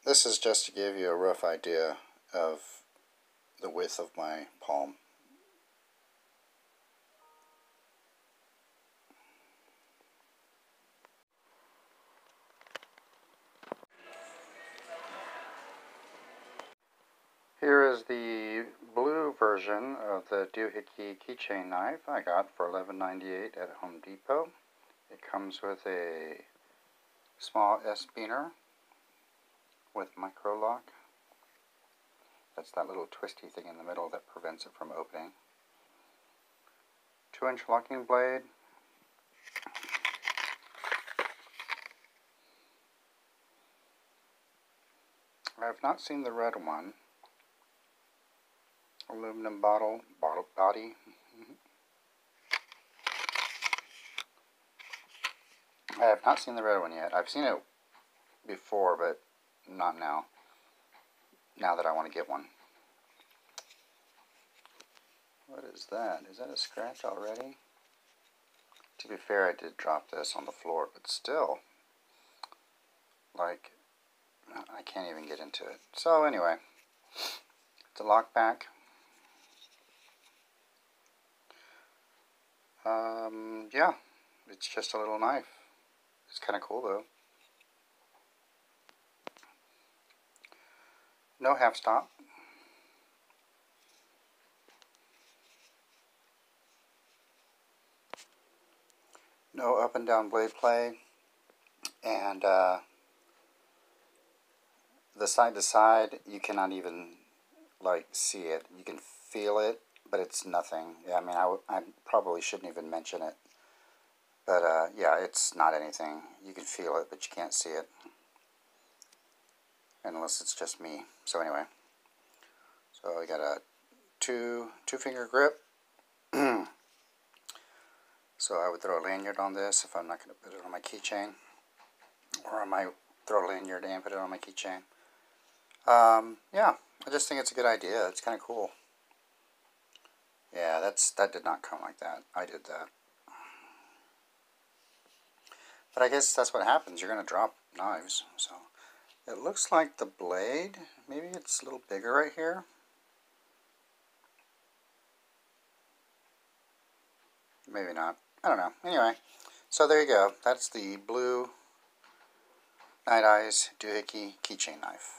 this is just to give you a rough idea of the width of my palm. Here is the blue version of the DoohicKey keychain knife I got for $11.98 at Home Depot. It comes with a small S-beener with micro lock. That's that little twisty thing in the middle that prevents it from opening. 2-inch locking blade. I have not seen the red one. Aluminum bottle body. I have not seen the red one yet. I've seen it before, but not now. Now that I want to get one. What is that? Is that a scratch already? To be fair, I did drop this on the floor, but still, like, I can't even get into it. So anyway, it's a Lockback. Yeah, it's just a little knife. It's kind of cool though. No half stop. No up and down blade play. And the side to side, you cannot even like see it. You can feel it, but it's nothing. Yeah, I mean, I probably shouldn't even mention it. But yeah, it's not anything. You can feel it, but you can't see it. Unless it's just me. So anyway. So I got a two finger grip. So I would throw a lanyard on this if I'm not going to put it on my keychain. Or I might throw a lanyard and put it on my keychain. Yeah, I just think it's a good idea. It's kind of cool. Yeah, that did not come like that. I did that. But I guess that's what happens. You're going to drop knives. So it looks like the blade, maybe it's a little bigger right here. Maybe not. I don't know. Anyway, so there you go. That's the blue Night Eyes DoohicKey keychain knife.